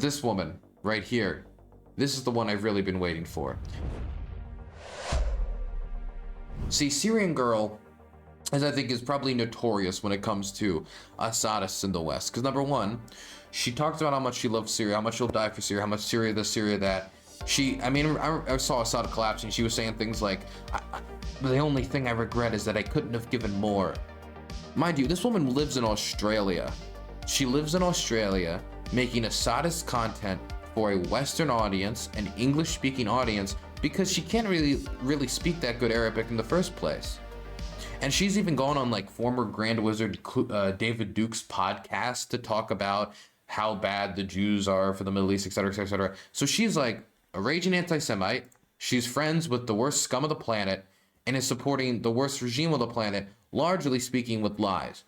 This woman right here, this is the one I've really been waiting for. See, Syrian Girl, as I think is probably notorious when it comes to Assadists in the West. Because number one, she talks about how much she loves Syria, how much she'll die for Syria, how much Syria this, Syria that. I saw Assad collapsing. She was saying things like, the only thing I regret is that I couldn't have given more. Mind you, this woman lives in Australia. She lives in Australia making Assadist content for a Western audience, an English-speaking audience, because she can't really speak that good Arabic in the first place. And she's even gone on like former Grand Wizard David Duke's podcast to talk about how bad the Jews are for the Middle East, etc., etc., etc. So she's like a raging anti-Semite. She's friends with the worst scum of the planet and is supporting the worst regime of the planet, largely speaking with lies.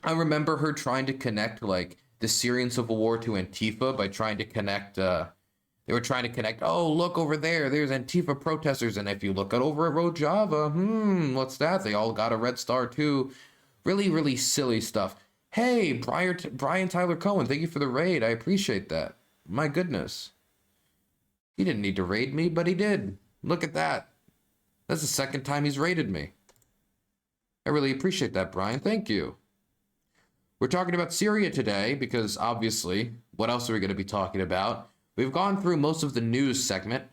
I remember her trying to connect like the Syrian civil war to Antifa by trying to connect, they were trying to connect, oh, look over there, there's Antifa protesters. And if you look over at Rojava, what's that? They all got a red star too. Really, really silly stuff. Hey, Brian Tyler Cohen, thank you for the raid. I appreciate that. My goodness. He didn't need to raid me, but he did. Look at that. That's the second time he's raided me. I really appreciate that, Brian. Thank you. We're talking about Syria today because obviously, what else are we going to be talking about? We've gone through most of the news segment.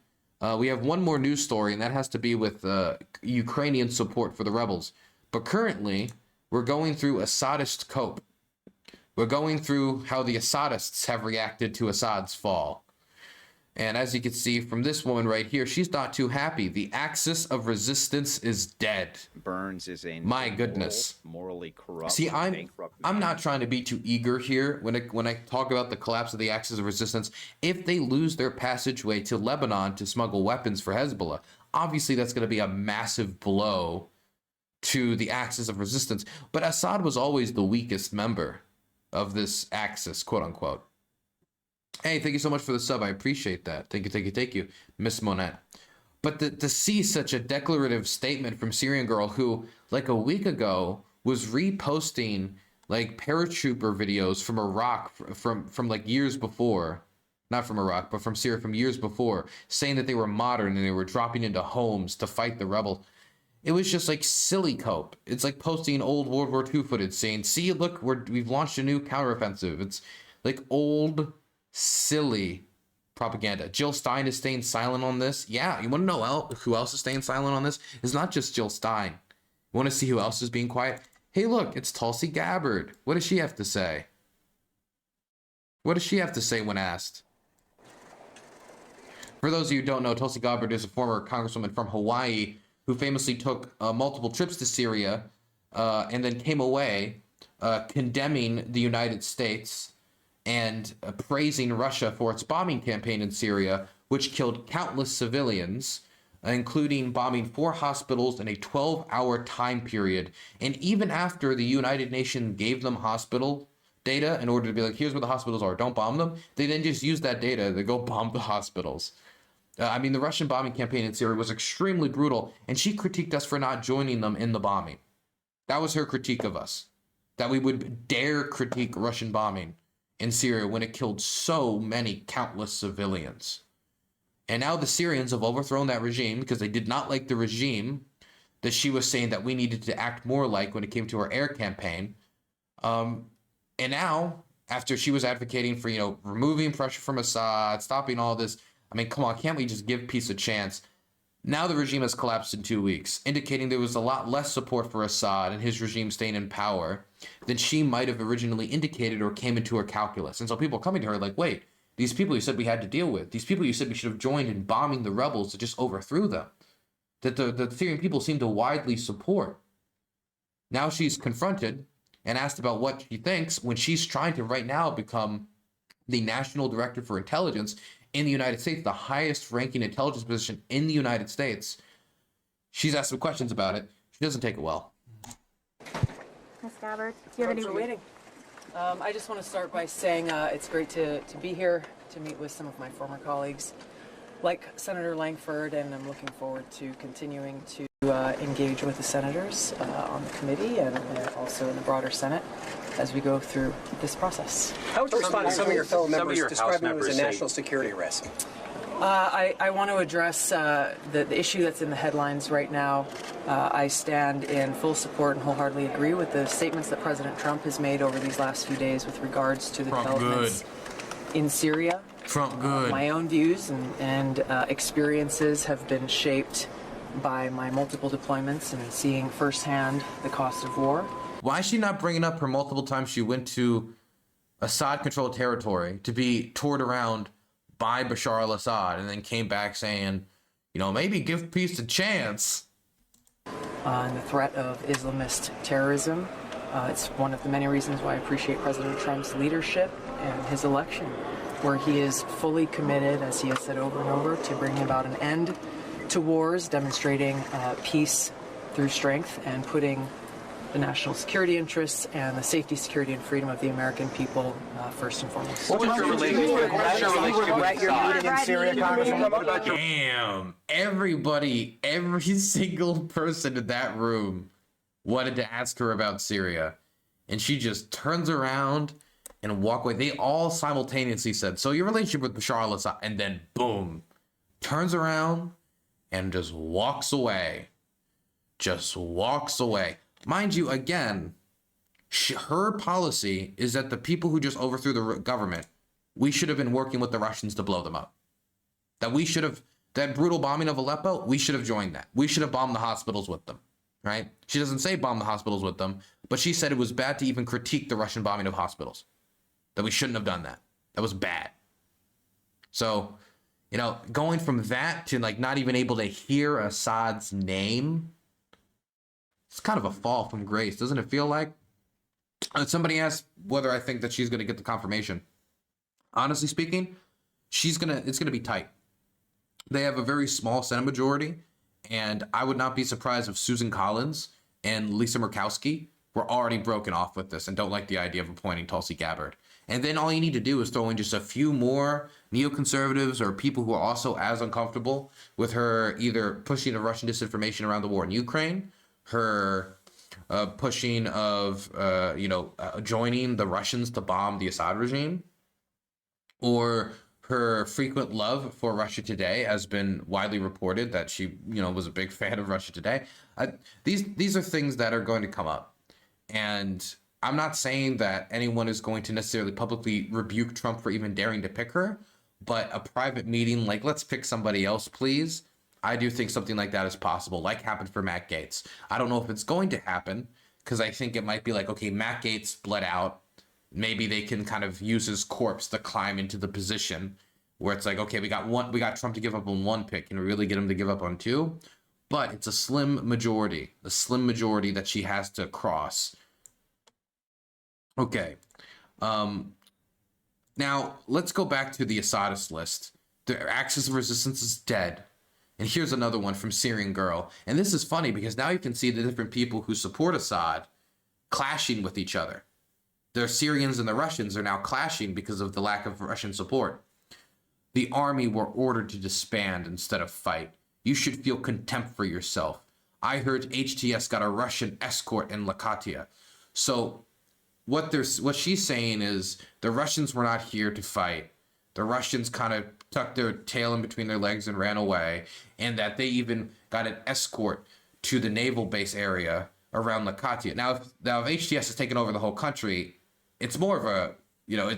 We have one more news story, and that has to be with Ukrainian support for the rebels. But currently, we're going through Assadist cope. We're going through how the Assadists have reacted to Assad's fall. And as you can see from this woman right here, she's not too happy. The axis of resistance is dead. Burns is a my goodness, morally corrupt. See, I'm not trying to be too eager here when I talk about the collapse of the axis of resistance. If they lose their passageway to Lebanon to smuggle weapons for Hezbollah, obviously that's going to be a massive blow to the axis of resistance. But Assad was always the weakest member of this axis, quote unquote. Hey, thank you so much for the sub. I appreciate that. Thank you, Miss Monette. But to see such a declarative statement from Syrian Girl, who like a week ago was reposting like paratrooper videos from Iraq from like years before, not from Iraq, but from Syria from years before, saying that they were modern and they were dropping into homes to fight the rebels. It was just like silly cope. It's like posting old World War II footage saying, see, look, we've launched a new counteroffensive. It's like old, silly propaganda. Jill Stein is staying silent on this. Yeah, you want to know who else is staying silent on this? It's not just Jill Stein. You want to see who else is being quiet? Hey, look, it's Tulsi Gabbard. What does she have to say? What does she have to say when asked? For those of you who don't know, Tulsi Gabbard is a former congresswoman from Hawaii who famously took multiple trips to Syria and then came away condemning the United States and praising Russia for its bombing campaign in Syria, which killed countless civilians, including bombing 4 hospitals in a 12-hour time period. And even after the United Nations gave them hospital data in order to be like, here's where the hospitals are, don't bomb them, they then just used that data to go bomb the hospitals. The Russian bombing campaign in Syria was extremely brutal, and she critiqued us for not joining them in the bombing. That was her critique of us, that we would dare critique Russian bombing in Syria when it killed so many countless civilians. And now the Syrians have overthrown that regime because they did not like the regime that she was saying that we needed to act more like when it came to our air campaign. And now, after she was advocating for, removing pressure from Assad, stopping all this, I mean, come on, can't we just give peace a chance? Now the regime has collapsed in 2 weeks, indicating there was a lot less support for Assad and his regime staying in power than she might have originally indicated or came into her calculus. And so people are coming to her like, wait, these people you said we had to deal with, these people you said we should have joined in bombing the rebels that just overthrew them, that the Syrian people seem to widely support. Now she's confronted and asked about what she thinks when she's trying to right now become the National Director for Intelligence in the United States, the highest ranking intelligence position in the United States. She's asked some questions about it. She doesn't take it well. Ms. Gabbard, do you have any waiting? I just want to start by saying it's great to be here, to meet with some of my former colleagues. like Senator Langford, and I'm looking forward to continuing to engage with the senators on the committee and also in the broader Senate as we go through this process. How would you respond to some of your fellow members describing it as a say- national security risk? I want to address the issue that's in the headlines right now. I stand in full support and wholeheartedly agree with the statements that President Trump has made over these last few days with regards to the developments in Syria. Trump good. My own views and experiences have been shaped by my multiple deployments and seeing firsthand the cost of war. Why is she not bringing up her multiple times she went to Assad-controlled territory to be toured around by Bashar al-Assad and then came back saying, you know, maybe give peace a chance? And the threat of Islamist terrorism. It's one of the many reasons why I appreciate President Trump's leadership and his election, where he is fully committed, as he has said over and over, to bringing about an end to wars, demonstrating peace through strength, and putting the national security interests and the safety, security, and freedom of the American people first and foremost. What's your relationship with meeting in Syria, Congressman? Damn. Everybody, every single person in that room wanted to ask her about Syria. And she just turns around and walk away. They all simultaneously said, so your relationship with Bashar al-Assad, and then boom, turns around and just walks away. Just walks away. Mind you, again, her policy is that the people who just overthrew the government, we should have been working with the Russians to blow them up. That we should have, that brutal bombing of Aleppo, we should have joined that. We should have bombed the hospitals with them, right? She doesn't say bomb the hospitals with them, but she said it was bad to even critique the Russian bombing of hospitals. That we shouldn't have done that. That was bad. So, you know, going from that to like not even able to hear Assad's name, it's kind of a fall from grace, doesn't it feel like? Somebody asked whether I think that she's going to get the confirmation. Honestly speaking, it's going to be tight. They have a very small Senate majority, and I would not be surprised if Susan Collins and Lisa Murkowski were already broken off with this and don't like the idea of appointing Tulsi Gabbard. And then all you need to do is throw in just a few more neoconservatives or people who are also as uncomfortable with her either pushing the Russian disinformation around the war in Ukraine, her pushing of, joining the Russians to bomb the Assad regime, or her frequent love for Russia Today has been widely reported that she, was a big fan of Russia Today. These are things that are going to come up. And I'm not saying that anyone is going to necessarily publicly rebuke Trump for even daring to pick her, but a private meeting, like, let's pick somebody else, please. I do think something like that is possible, like happened for Matt Gaetz. I don't know if it's going to happen, because I think it might be like, okay, Matt Gaetz bled out. Maybe they can kind of use his corpse to climb into the position where it's like, okay, we got Trump to give up on one pick. Can we really get him to give up on two? But it's a slim majority that she has to cross. Okay. Now, let's go back to the Assadist list. The Axis of Resistance is dead. And here's another one from Syrian Girl. And this is funny because now you can see the different people who support Assad clashing with each other. The Syrians and the Russians are now clashing because of the lack of Russian support. The army were ordered to disband instead of fight. You should feel contempt for yourself. I heard HTS got a Russian escort in Latakia. So what she's saying is the Russians were not here to fight. The Russians kind of tucked their tail in between their legs and ran away, and that they even got an escort to the naval base area around Latakia. Now, if HTS has taken over the whole country, it's more of a,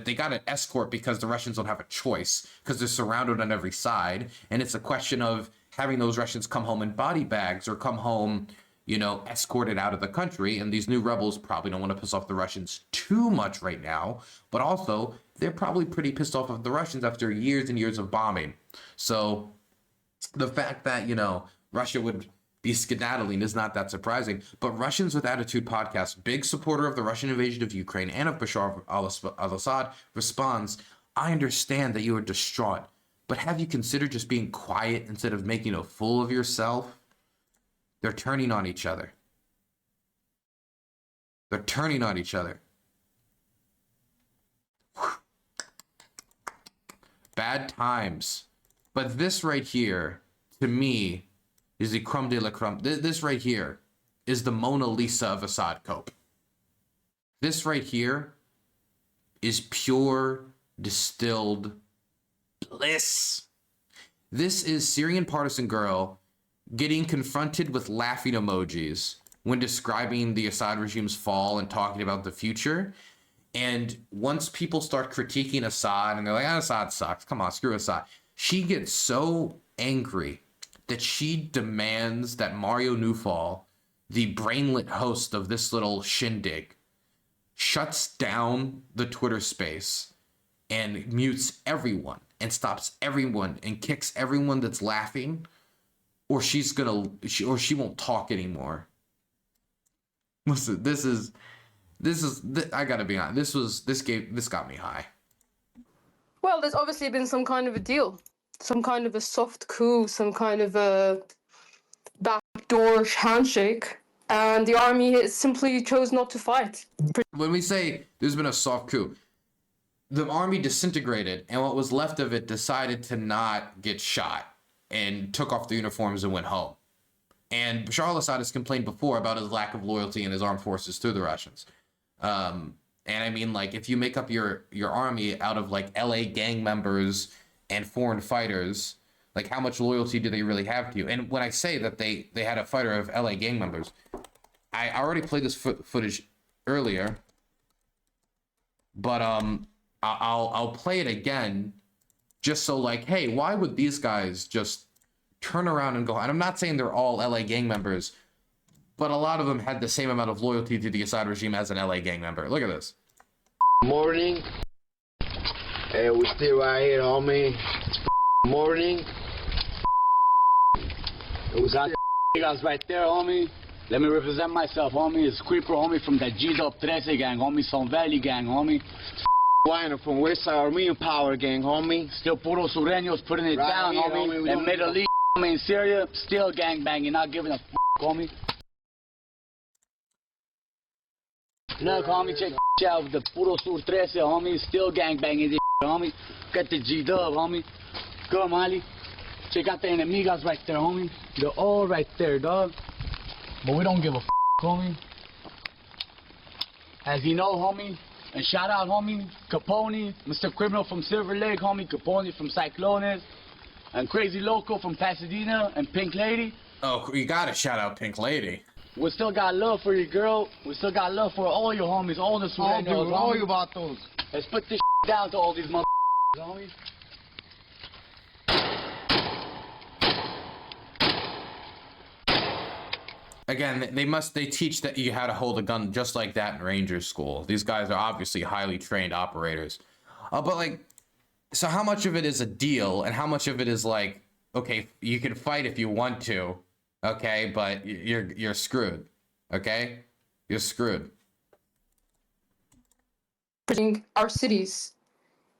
they got an escort because the Russians don't have a choice because they're surrounded on every side, and it's a question of having those Russians come home in body bags or come home, escorted out of the country. And these new rebels probably don't want to piss off the Russians too much right now, but also they're probably pretty pissed off of the Russians after years and years of bombing. So the fact that, Russia would be skedaddling is not that surprising. But Russians with Attitude podcast, big supporter of the Russian invasion of Ukraine and of Bashar al-Assad, responds, I understand that you are distraught, but have you considered just being quiet instead of making a fool of yourself? They're turning on each other. They're turning on each other. Bad times. But this right here, to me, is the creme de la creme. This right here is the Mona Lisa of Assad cope. This right here is pure distilled bliss. This is Syrian partisan girl getting confronted with laughing emojis when describing the Assad regime's fall and talking about the future. And once people start critiquing Assad and they're like, Assad sucks, come on, screw Assad, she gets so angry that she demands that Mario Newfall, the brainlet host of this little shindig, shuts down the Twitter space and mutes everyone and stops everyone and kicks everyone that's laughing, or she won't talk anymore. Listen, this is I gotta be honest. This got me high. Well, there's obviously been some kind of a deal, some kind of a soft coup, some kind of a backdoor handshake, and the army simply chose not to fight. When we say there's been a soft coup, the army disintegrated, and what was left of it decided to not get shot and took off the uniforms and went home. And Bashar al-Assad has complained before about his lack of loyalty in his armed forces to the Russians. And I mean, like, if you make up your army out of like LA gang members and foreign fighters, like, how much loyalty do they really have to you? And when I say that they had a fighter of LA gang members, I already played this footage earlier, but I'll play it again just so, like, hey, why would these guys just turn around and go? And I'm not saying they're all LA gang members, but a lot of them had the same amount of loyalty to the Assad regime as an LA gang member. Look at this. Morning. Hey, we still right here, homie. It's morning. It was out guys right there, homie. Let me represent myself, homie. It's Creeper, homie, from the G-Dub 13 gang, homie. Son Valley gang, homie. Liner from Westside Armenian Power Gang, homie. Still Puro Sureños putting it Right down, here, homie. homie. And Middle East, homie, in Syria, still gang banging, not giving a homie. Look, homie, check out the Puro Sur 13, homie. Still gang banging this, homie. Got the G-Dub, homie. Go, Molly. Check out the enemigas right there, homie. They're all right there, dog. But we don't give a homie. As you know, homie. And shout out, homie, Capone, Mr. Criminal from Silver Lake, homie, Capone from Cyclones, and Crazy Loco from Pasadena, and Pink Lady. Oh, you gotta shout out Pink Lady. We still got love for you, girl. We still got love for all your homies, all the Sureños, All you about those. Let's put this down to all these mother homies. Again, they teach that you how to hold a gun just like that in Ranger School. These guys are obviously highly trained operators. But like, so how much of it is a deal and how much of it is like, okay, you can fight if you want to, okay, but you're screwed, okay? You're screwed. Our cities.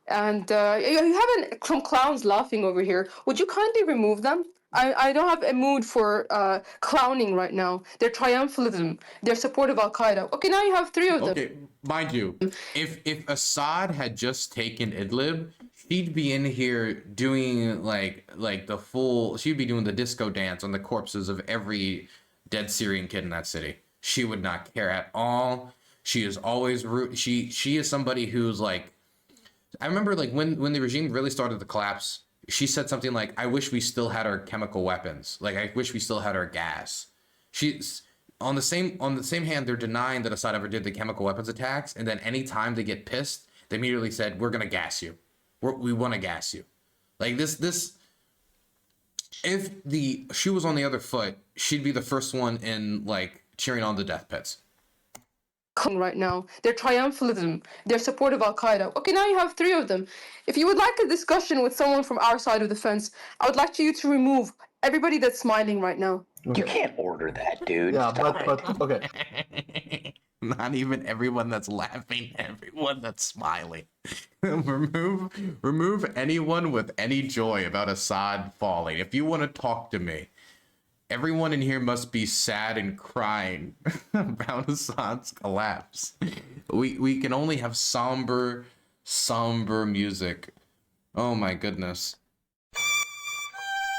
And you have some clowns laughing over here. Would you kindly remove them? I don't have a mood for clowning right now. Their triumphalism, their support of Al-Qaeda. Okay, now you have 3 of them. Okay, mind you, if Assad had just taken Idlib, she'd be in here doing like the full, she'd be doing the disco dance on the corpses of every dead Syrian kid in that city. She would not care at all. She is always she is somebody who's like, I remember like when the regime really started to collapse, she said something like, I wish we still had our chemical weapons. Like, I wish we still had our gas. She's on the same hand, they're denying that Assad ever did the chemical weapons attacks. And then anytime they get pissed, they immediately said, we're going to gas you. We want to gas you. Like this, if the shoe was on the other foot, she'd be the first one in like cheering on the death pits. Right now, their triumphalism, their support of Al-Qaeda. Okay, now you have 3 of them. If you would like a discussion with someone from our side of the fence, I would like you to remove everybody that's smiling right now. You can't order that, dude. Yeah, but okay. Not even everyone that's laughing, everyone that's smiling. remove anyone with any joy about Assad falling. If you want to talk to me, everyone in here must be sad and crying about Assad's collapse. We can only have somber music. Oh my goodness.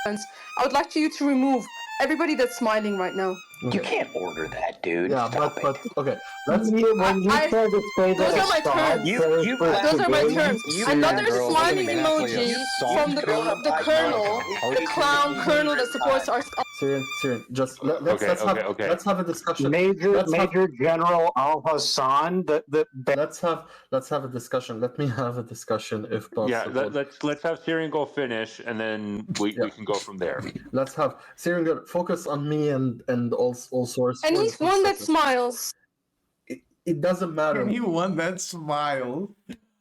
I would like you to remove everybody that's smiling right now. You can't order that, dude. Yeah, Stop but it. okay. Let's those are my terms. Those are my terms. Another smiling emoji from the colonel, the clown colonel that supports our. Syrian, just let's have a discussion. Major General Al Hassan. Let's have a discussion. Let me have a discussion if possible. Yeah, let's have Syrian go finish, and then we can go from there. Let's have Syrian focus on me and all sources. And he's one that smiles. It doesn't matter. He one that smile.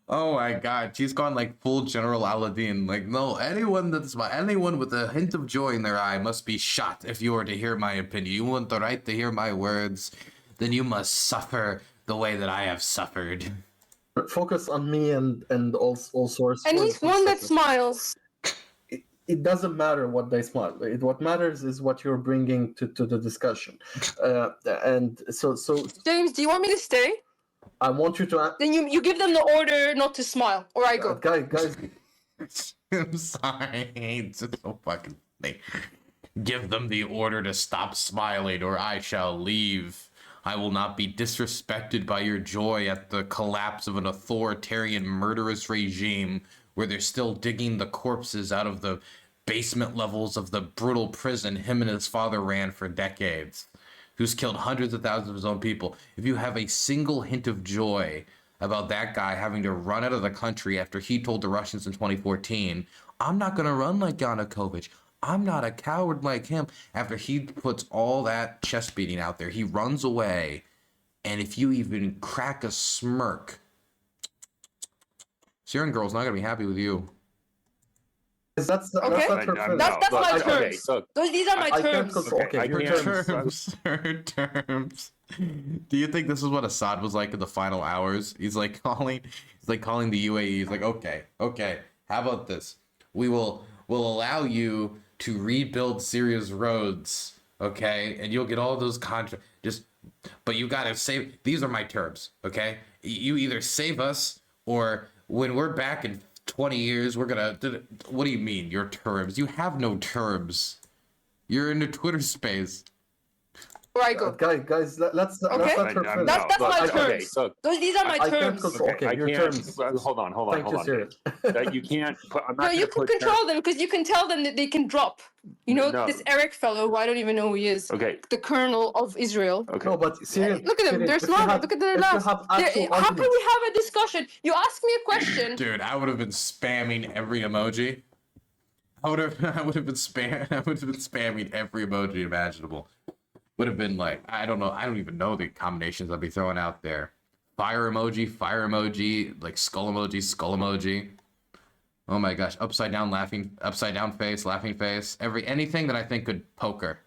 Oh my god, she's gone like full General Aladdin. Like, no, anyone with a hint of joy in their eye must be shot if you were to hear my opinion. You want the right to hear my words, then you must suffer the way that I have suffered. Focus on me and all sources. And he's one that smiles. It doesn't matter what they smile. What matters is what you're bringing to the discussion. And so James, do you want me to stay? I want you to. Then you give them the order not to smile, or I go. Guys. I'm sorry. It's just so fucking funny. Give them the order to stop smiling, or I shall leave. I will not be disrespected by your joy at the collapse of an authoritarian, murderous regime where they're still digging the corpses out of the basement levels of the brutal prison him and his father ran for decades, who's killed hundreds of thousands of his own people. If you have a single hint of joy about that guy having to run out of the country after he told the Russians in 2014, I'm not going to run like Yanukovych. I'm not a coward like him. After he puts all that chest beating out there, he runs away. And if you even crack a smirk, Syrian girl's not going to be happy with you. That's not her feeling. That's my terms. These are my terms. Her terms. Do you think this is what Assad was like in the final hours? He's like calling the UAE. He's like, okay, how about this? We'll allow you to rebuild Syria's roads, okay? And you'll get all those but you gotta save. These are my terms, okay? You either save us, or when we're back in 20 years, we're gonna. What do you mean, your terms? You have no terms. You're in a Twitter space. Where I go. Guys, let's let her finish. That's my terms. These are my terms. Your terms. Hold on. Thank you, Syrian. You can't. No, you can control them because you can tell them that they can drop. You know, this Eric fellow, who I don't even know who he is. Okay. The colonel of Israel. Okay. No, but Syrian. Look at them. They're smiling. Look at their laughs. How can we have a discussion? You ask me a question. Dude, I would have been spamming every emoji. I would have been spamming every emoji imaginable. Would have been like, I don't even know the combinations I'd be throwing out there. Fire emoji, like skull emoji. Oh my gosh, upside down face, laughing face, anything that I think could poke her.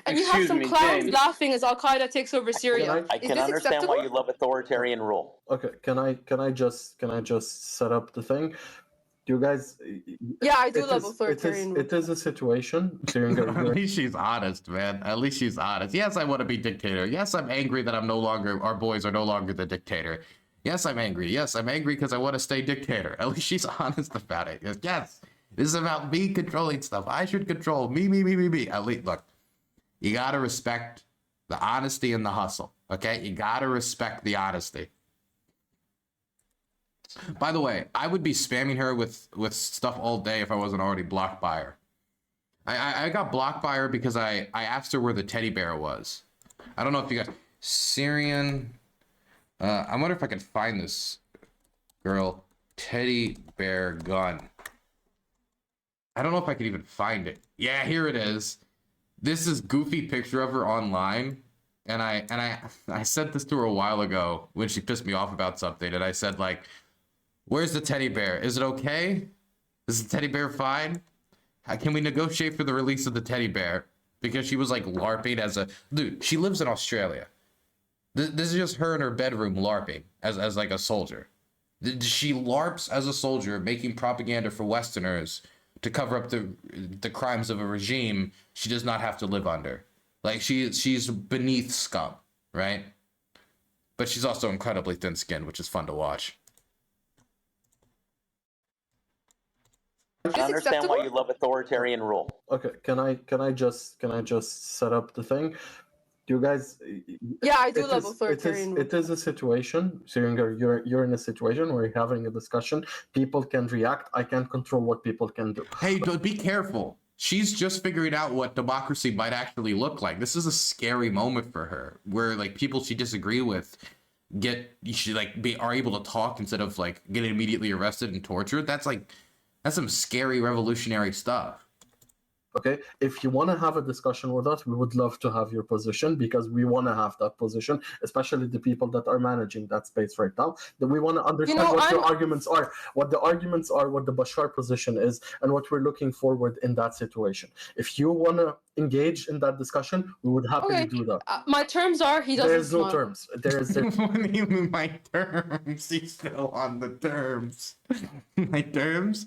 And you have some clowns laughing as Al Qaeda takes over Syria. I can understand why you love authoritarian rule. Okay, can I just set up the thing? You guys. Yeah, I do love authoritarian rule. It is a situation. At least she's honest, man. At least she's honest. Yes, I want to be dictator. Yes, I'm angry that our boys are no longer the dictator. Yes, I'm angry. Yes, I'm angry because I want to stay dictator. At least she's honest about it. Yes, this is about me controlling stuff. I should control me. At least, look, you gotta respect the honesty and the hustle. Okay, you gotta respect the honesty. By the way, I would be spamming her with stuff all day if I wasn't already blocked by her. I got blocked by her because I asked her where the teddy bear was. I don't know if you guys... Syrian... I wonder if I can find this girl. Teddy bear gun. I don't know if I can even find it. Yeah, here it is. This is goofy picture of her online. And I sent this to her a while ago when she pissed me off about something. And I said, like... Where's the teddy bear? Is it okay? Is the teddy bear fine? Can we negotiate for the release of the teddy bear? Because she was like LARPing as a... Dude, she lives in Australia. This is just her in her bedroom LARPing as like a soldier. She LARPs as a soldier, making propaganda for Westerners to cover up the crimes of a regime she does not have to live under. Like, she's beneath scum, right? But she's also incredibly thin-skinned, which is fun to watch. Is I this understand acceptable? why you love authoritarian rule. Okay, can I just set up the thing? You guys, Yeah, I do it love is authoritarian it is a situation, Syringer, you're in a situation where you're having a discussion. People can react. I can't control what people can do. Hey, but be careful. She's just figuring out what democracy might actually look like. This is a scary moment for her, where like people she disagree with are able to talk instead of like getting immediately arrested and tortured. That's some scary revolutionary stuff. Okay, if you want to have a discussion with us, we would love to have your position, because we want to have that position, especially the people that are managing that space right now. That we want to understand what your arguments are, what the Bashar position is, and what we're looking forward in that situation. If you want to engage in that discussion, we would happily do that. My terms are he doesn't There's no smile. terms. There's What do you mean my terms? He's still on the terms. My terms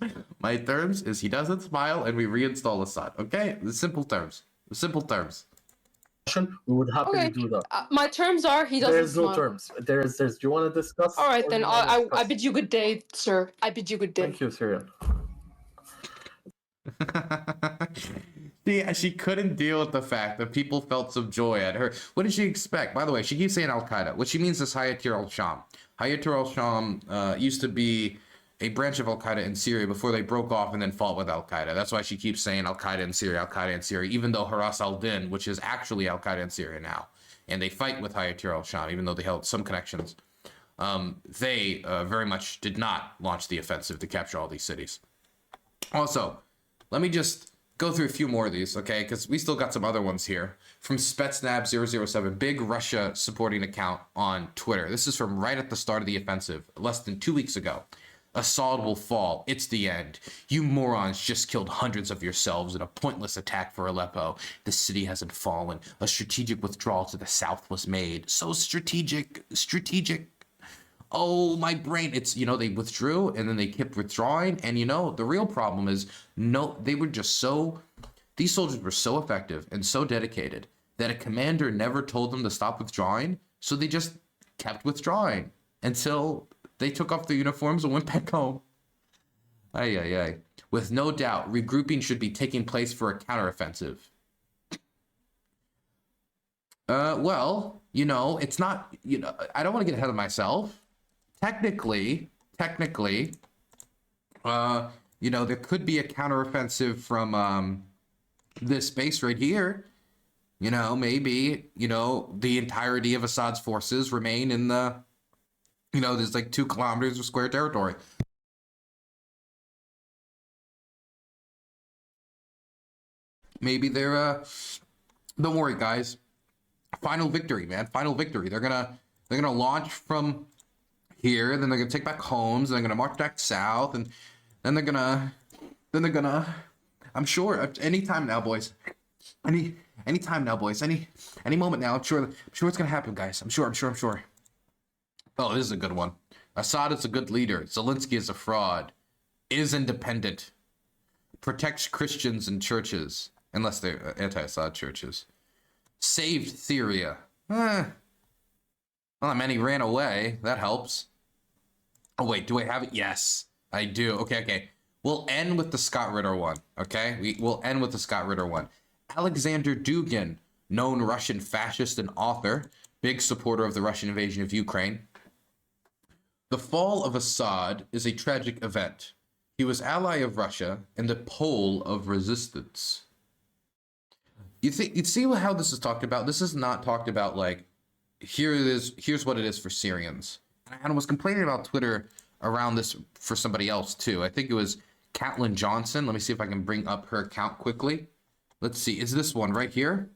is he doesn't smile and we reinstall Assad. Okay, the simple terms. We would happily do that. My terms are he doesn't There's smile. no terms. There's. Do you want to discuss? All right, or then you wanna I discuss? bid you good day, sir. I bid you good day. Thank you, Syrian. Yeah, she couldn't deal with the fact that people felt some joy at her. What did she expect? By the way, she keeps saying Al-Qaeda. What she means is Hayat al-Sham. Hayat al-Sham used to be a branch of Al-Qaeda in Syria before they broke off and then fought with Al-Qaeda. That's why she keeps saying Al-Qaeda in Syria, even though Haras al-Din, which is actually Al-Qaeda in Syria now, and they fight with Hayat al-Sham, even though they held some connections. They very much did not launch the offensive to capture all these cities. Also, let me just go through a few more of these, okay? Because we still got some other ones here. From Spetsnaz007, big Russia supporting account on Twitter. This is from right at the start of the offensive, less than 2 weeks ago. Assad will fall. It's the end. You morons just killed hundreds of yourselves in a pointless attack for Aleppo. The city hasn't fallen. A strategic withdrawal to the south was made. So strategic. Oh, my brain. It's, they withdrew and then they kept withdrawing. And, the real problem is, these soldiers were so effective and so dedicated that a commander never told them to stop withdrawing. So they just kept withdrawing until they took off their uniforms and went back home. Ay. With no doubt, regrouping should be taking place for a counteroffensive. Well, it's not, I don't want to get ahead of myself. Technically, there could be a counteroffensive from this base right here. Maybe, the entirety of Assad's forces remain in the, there's like 2 kilometers of square territory. Maybe they're, don't worry, guys. Final victory, man. Final victory. They're gonna launch from here, then they're gonna take back Homs, and they're gonna march back south, and then they're gonna, I'm sure, any time now, boys. Any time now, boys. Any moment now. I'm sure it's gonna happen, guys. I'm sure. Oh, this is a good one. Assad is a good leader. Zelensky is a fraud. Is independent. Protects Christians and churches, unless they're anti-Assad churches. Saved Syria. Well, not many ran away. That helps. Oh, wait, do I have it? Yes, I do. Okay. We'll end with the Scott Ritter one, okay? We'll end with the Scott Ritter one. Alexander Dugin, known Russian fascist and author, big supporter of the Russian invasion of Ukraine. The fall of Assad is a tragic event. He was ally of Russia and the pole of resistance. You see how this is talked about? This is not talked about like, here's what it is for Syrians. And I was complaining about Twitter around this for somebody else too. I think it was Caitlin Johnson. Let me see if I can bring up her account quickly. Let's see, is this one right here?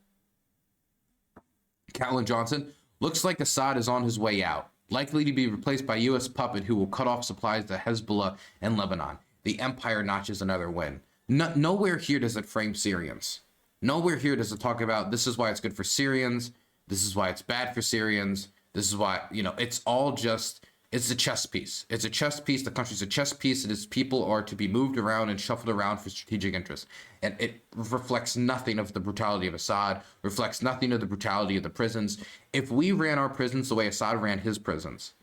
Caitlin Johnson. Looks like Assad is on his way out. Likely to be replaced by U.S. puppet who will cut off supplies to Hezbollah and Lebanon. The empire notches another win. Nowhere here does it frame Syrians. Nowhere here does it talk about this is why it's good for Syrians. This is why it's bad for Syrians. This is why, it's all just, it's a chess piece. It's a chess piece. The country's a chess piece. And its people are to be moved around and shuffled around for strategic interests. And it reflects nothing of the brutality of Assad, reflects nothing of the brutality of the prisons. If we ran our prisons the way Assad ran his prisons,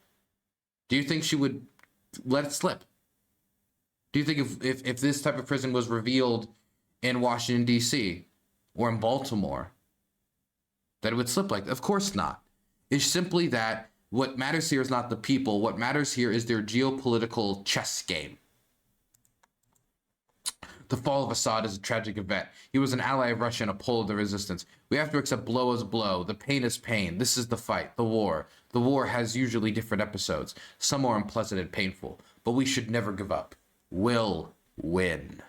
do you think she would let it slip? Do you think if this type of prison was revealed in Washington, D.C. or in Baltimore, that it would slip like that? Of course not. It's simply that what matters here is not the people. What matters here is their geopolitical chess game. The fall of Assad is a tragic event. He was an ally of Russia and a pole of the resistance. We have to accept blow as blow. The pain is pain. This is the fight, the war. The war has usually different episodes. Some are unpleasant and painful, but we should never give up. We'll win.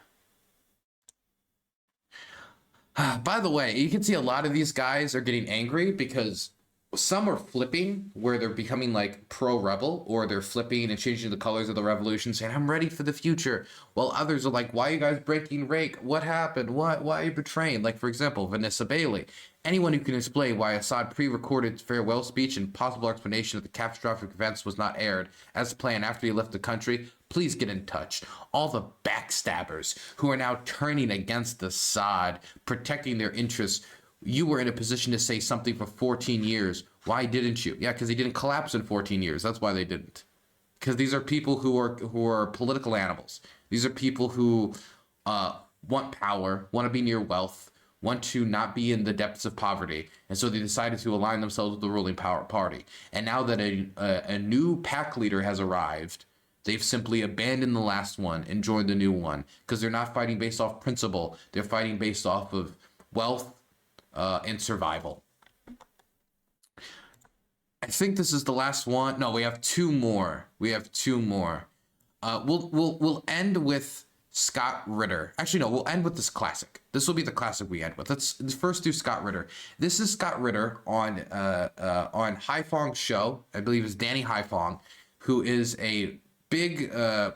By the way, you can see a lot of these guys are getting angry because some are flipping, where they're becoming like pro-rebel, or they're flipping and changing the colors of the revolution, saying, I'm ready for the future. While others are like, why are you guys breaking rank? What happened? Why are you betraying? Like, for example, Vanessa Bailey. Anyone who can explain why Assad pre-recorded farewell speech and possible explanation of the catastrophic events was not aired as planned after he left the country, please get in touch. All the backstabbers who are now turning against Assad, protecting their interests. You were in a position to say something for 14 years. Why didn't you? Yeah, because he didn't collapse in 14 years. That's why they didn't. Because these are people who are political animals. These are people who want power, want to be near wealth, want to not be in the depths of poverty, and so they decided to align themselves with the ruling power party. And now that a new pack leader has arrived, they've simply abandoned the last one and joined the new one, because they're not fighting based off principle. They're fighting based off of wealth and survival. I think this is the last one. No, we have two more. We'll end with Scott Ritter. Actually, no, we'll end with this classic. This will be the classic we end with. Let's first do Scott Ritter. This is Scott Ritter on Haifong's show. I believe it's Danny Haifong, who is a big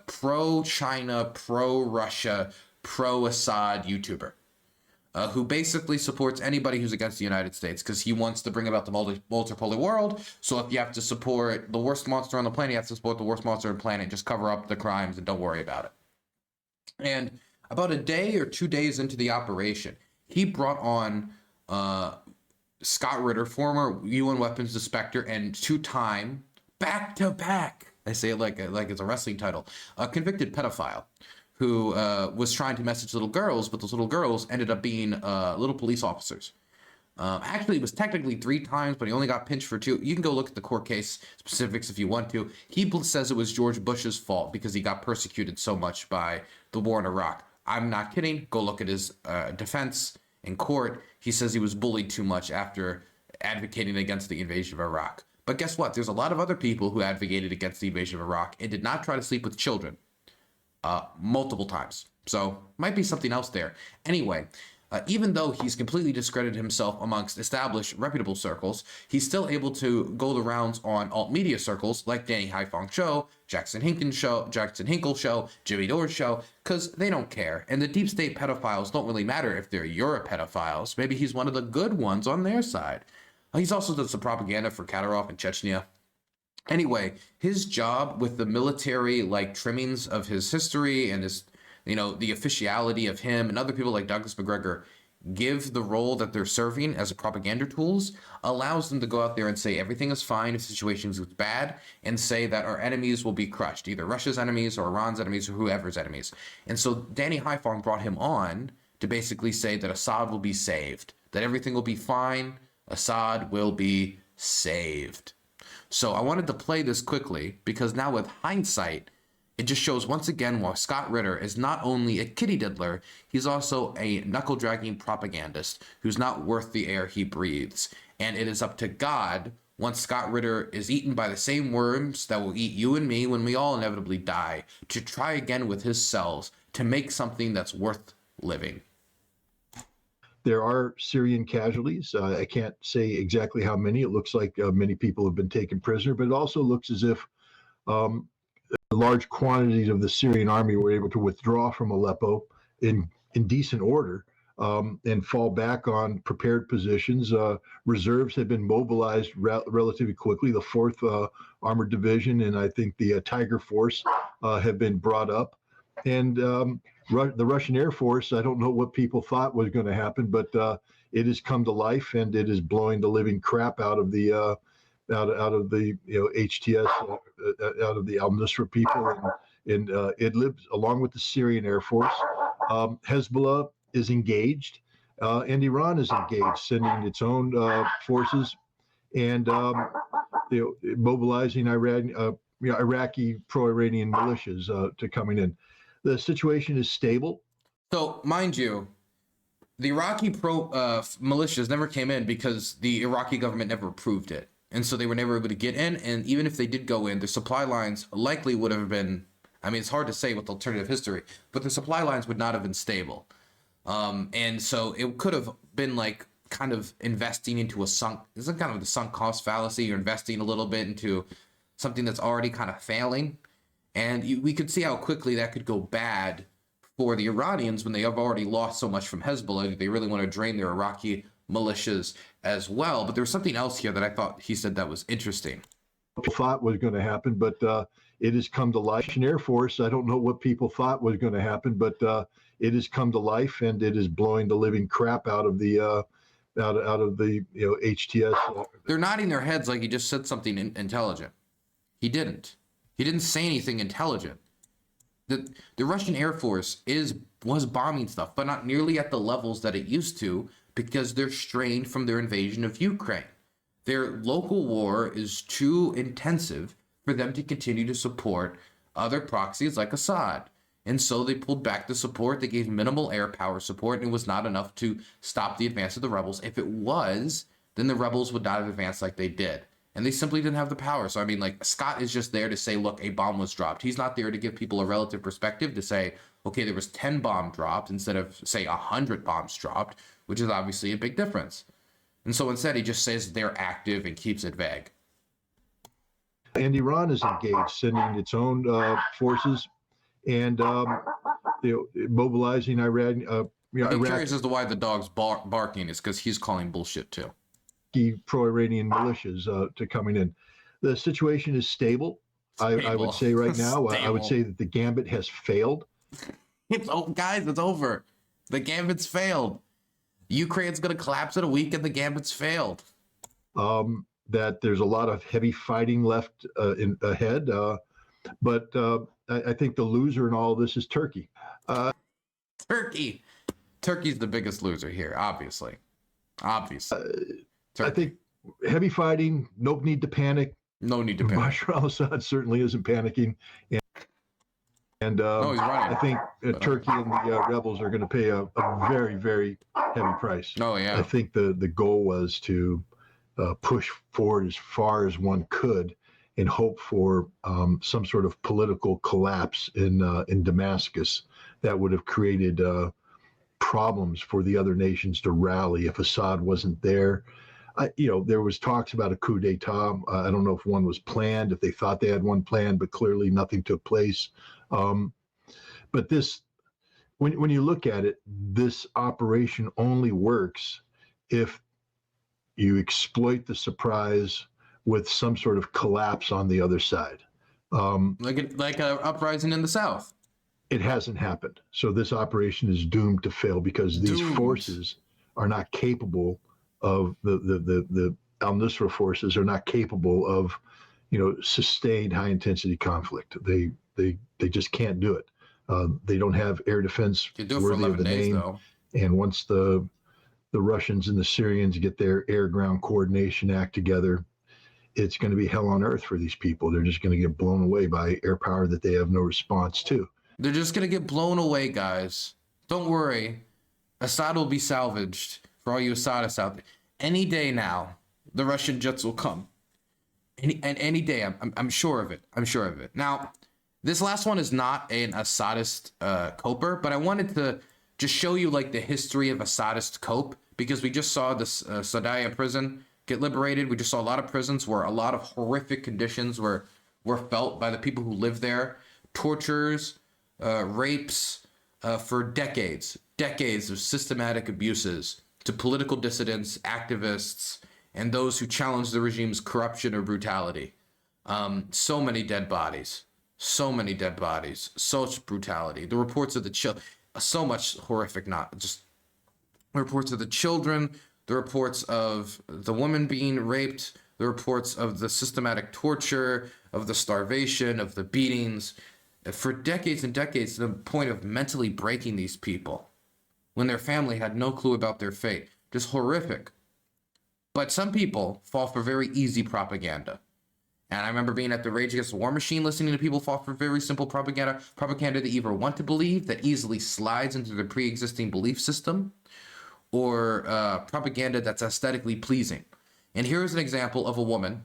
pro-China, pro-Russia, pro-Assad YouTuber. Who basically supports anybody who's against the United States, because he wants to bring about the multipolar world. So if you have to support the worst monster on the planet, you have to support the worst monster on the planet. Just cover up the crimes and don't worry about it. And about a day or 2 days into the operation, he brought on Scott Ritter, former UN weapons inspector and two-time, back-to-back, I say it like it's a wrestling title, a convicted pedophile, who was trying to message little girls, but those little girls ended up being little police officers. Actually, it was technically 3 times, but he only got pinched for 2. You can go look at the court case specifics if you want to. He says it was George Bush's fault because he got persecuted so much by the war in Iraq. I'm not kidding. Go look at his defense in court. He says he was bullied too much after advocating against the invasion of Iraq. But guess what? There's a lot of other people who advocated against the invasion of Iraq and did not try to sleep with children. Multiple times. So might be something else there. Anyway, even though he's completely discredited himself amongst established reputable circles, he's still able to go the rounds on alt media circles like Danny Haifong Show, Jackson Hinkle Show, Jimmy Dore's show, because they don't care. And the deep state pedophiles don't really matter if they're your pedophiles. Maybe he's one of the good ones on their side. He's also done some propaganda for Kadyrov in Chechnya. Anyway, his job with the military, like, trimmings of his history and his, the officiality of him and other people like Douglas McGregor give the role that they're serving as a propaganda tools, allows them to go out there and say everything is fine if situations is bad, and say that our enemies will be crushed, either Russia's enemies or Iran's enemies or whoever's enemies. And so Danny Haifong brought him on to basically say that Assad will be saved, that everything will be fine, Assad will be saved. So I wanted to play this quickly because now with hindsight, it just shows once again why Scott Ritter is not only a kitty diddler, he's also a knuckle-dragging propagandist who's not worth the air he breathes. And it is up to God, once Scott Ritter is eaten by the same worms that will eat you and me when we all inevitably die, to try again with his cells to make something that's worth living. There are Syrian casualties. I can't say exactly how many. It looks like many people have been taken prisoner, but it also looks as if large quantities of the Syrian army were able to withdraw from Aleppo in decent order and fall back on prepared positions. Reserves have been mobilized relatively quickly. The 4th Armored Division and I think the Tiger Force have been brought up. And the Russian Air Force, I don't know what people thought was going to happen, but it has come to life, and it is blowing the living crap out of the HTS, out of the Al-Nusra people, in Idlib, along with the Syrian Air Force. Hezbollah is engaged, and Iran is engaged, sending its own forces and mobilizing Iraqi pro-Iranian militias to coming in. The situation is stable. So, mind you, the Iraqi militias never came in because the Iraqi government never approved it. And so they were never able to get in. And even if they did go in, the supply lines likely would have been, I mean, it's hard to say with alternative history, but the supply lines would not have been stable. And so it could have been like kind of investing into isn't kind of the sunk cost fallacy. You're investing a little bit into something that's already kind of failing. And we could see how quickly that could go bad for the Iranians when they have already lost so much from Hezbollah. They really want to drain their Iraqi militias as well. But there was something else here that I thought he said that was interesting. People thought was going to happen, but it has come to life. Air Force, I don't know what people thought was going to happen, but it has come to life, and it is blowing the living crap out of the out of the HTS. They're nodding their heads like he just said something intelligent. He didn't. He didn't say anything intelligent. The Russian Air Force was bombing stuff, but not nearly at the levels that it used to, because they're strained from their invasion of Ukraine. Their local war is too intensive for them to continue to support other proxies like Assad. And so they pulled back the support. They gave minimal air power support, and it was not enough to stop the advance of the rebels. If it was, then the rebels would not have advanced like they did. And they simply didn't have the power. So, I mean, like, Scott is just there to say, look, a bomb was dropped. He's not there to give people a relative perspective to say, okay, there was 10 bombs dropped instead of, say, 100 bombs dropped, which is obviously a big difference. And so instead, he just says they're active and keeps it vague. And Iran is engaged, sending its own forces and mobilizing Iran. I'm curious as to why the dog's barking is because he's calling bullshit too. Pro-Iranian militias to coming in. The situation is stable. I would say right now. I would say that the gambit has failed. Guys, it's over. The gambit's failed. Ukraine's going to collapse in a week, and the gambit's failed. That there's a lot of heavy fighting left ahead, but I think the loser in all of this is Turkey. Turkey's the biggest loser here, obviously. I think heavy fighting, no need to panic. No need to panic. Bashar al-Assad certainly isn't panicking. And I think Turkey and the rebels are going to pay a very, very heavy price. Oh, yeah. I think the goal was to push forward as far as one could and hope for some sort of political collapse in Damascus that would have created problems for the other nations to rally if Assad wasn't there. There was talks about a coup d'etat. I don't know if one was planned, if they thought they had one planned, but clearly nothing took place. But this, when you look at it, this operation only works if you exploit the surprise with some sort of collapse on the other side. Like a uprising in the South. It hasn't happened. So this operation is doomed to fail because these forces are not capable of the al-Nusra forces are not capable of, sustained high intensity conflict. They just can't do it. They don't have air defense worthy of the name. Though. And once the Russians and the Syrians get their air-ground coordination act together, it's going to be hell on earth for these people. They're just going to get blown away by air power that they have no response to. They're just going to get blown away, guys. Don't worry. Assad will be salvaged. For all you Assadists out there, any day now, the Russian jets will come. Any day, I'm sure of it. I'm sure of it. Now, this last one is not an Assadist coper, but I wanted to just show you like the history of Assadist cope, because we just saw this Sadaya prison get liberated. We just saw a lot of prisons where a lot of horrific conditions were felt by the people who live there. Tortures, rapes, for decades of systematic abuses to political dissidents, activists, and those who challenge the regime's corruption or brutality. So many dead bodies, such brutality. The reports of the so much horrific, not just reports of the children, the reports of the women being raped, the reports of the systematic torture, of the starvation, of the beatings. for decades and decades, to the point of mentally breaking these people when their family had no clue about their fate. Just horrific. But some people fall for very easy propaganda. And I remember being at the Rage Against the War Machine, listening to people fall for very simple propaganda they either want to believe that easily slides into their pre-existing belief system, or propaganda that's aesthetically pleasing. And here's an example of a woman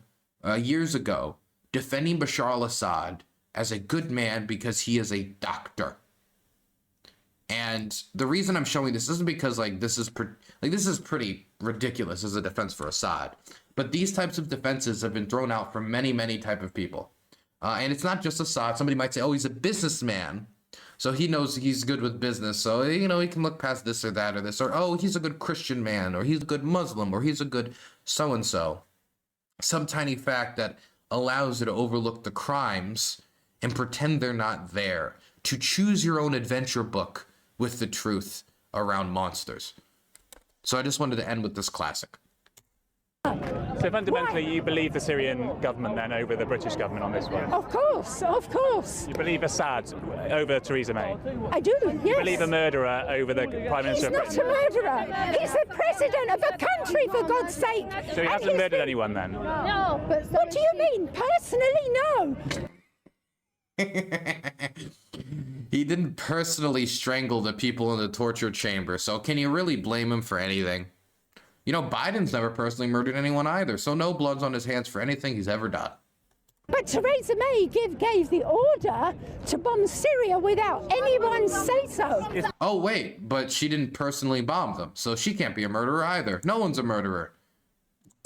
years ago defending Bashar al-Assad as a good man because he is a doctor. And the reason I'm showing this isn't because this is pretty ridiculous as a defense for Assad, but these types of defenses have been thrown out from many, many type of people. And it's not just Assad. Somebody might say, oh, he's a businessman, so he knows he's good with business, so, he can look past this or that or this, or, oh, he's a good Christian man, or he's a good Muslim, or he's a good so-and-so. Some tiny fact that allows you to overlook the crimes and pretend they're not there, to choose your own adventure book with the truth around monsters. So I just wanted to end with this classic. So fundamentally, you believe the Syrian government then over the British government on this one? Of course, of course. You believe Assad over Theresa May? I do, yes. You believe a murderer over the Prime Minister of Britain? He's not a murderer. He's the president of a country, for God's sake. So he hasn't murdered anyone then? No. But what do you mean? Personally, no. He didn't personally strangle the people in the torture chamber, so can you really blame him for anything? Biden's never personally murdered anyone either, so no blood's on his hands for anything he's ever done. But Theresa May gave the order to bomb Syria without anyone say so. Oh, wait, but she didn't personally bomb them, so she can't be a murderer either. No one's a murderer.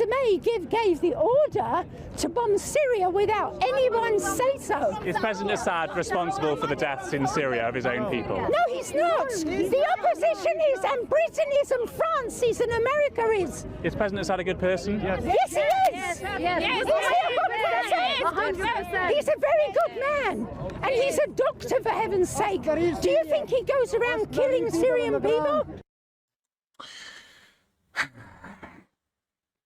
May gave the order to bomb Syria without anyone say so. Is President Assad responsible for the deaths in Syria of his own people? No, he's not. The opposition is, and Britain is, and France is, and America is. Is President Assad a good person? Yes, he is. Yes. He's a very good man, and he's a doctor, for heaven's sake. Do you think he goes around killing Syrian people?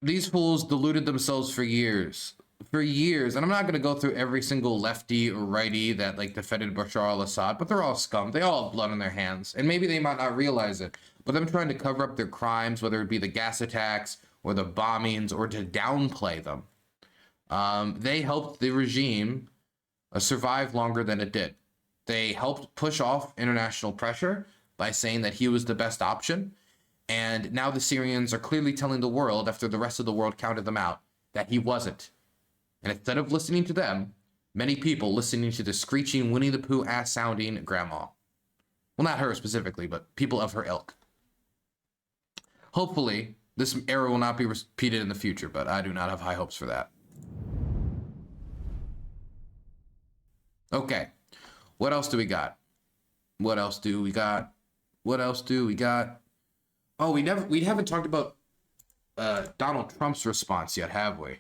These fools deluded themselves for years, and I'm not going to go through every single lefty or righty that defended Bashar al-Assad, but they're all scum. They all have blood on their hands, and maybe they might not realize it, but them trying to cover up their crimes, whether it be the gas attacks or the bombings, or to downplay them, they helped the regime survive longer than it did. They helped push off international pressure by saying that he was the best option. And now the Syrians are clearly telling the world, after the rest of the world counted them out, that he wasn't. And instead of listening to them, many people listening to the screeching Winnie the Pooh ass sounding grandma. Well, not her specifically, but people of her ilk. Hopefully, this era will not be repeated in the future, but I do not have high hopes for that. Okay, what else do we got? What else do we got? What else do we got? Oh, we haven't talked about Donald Trump's response yet, have we?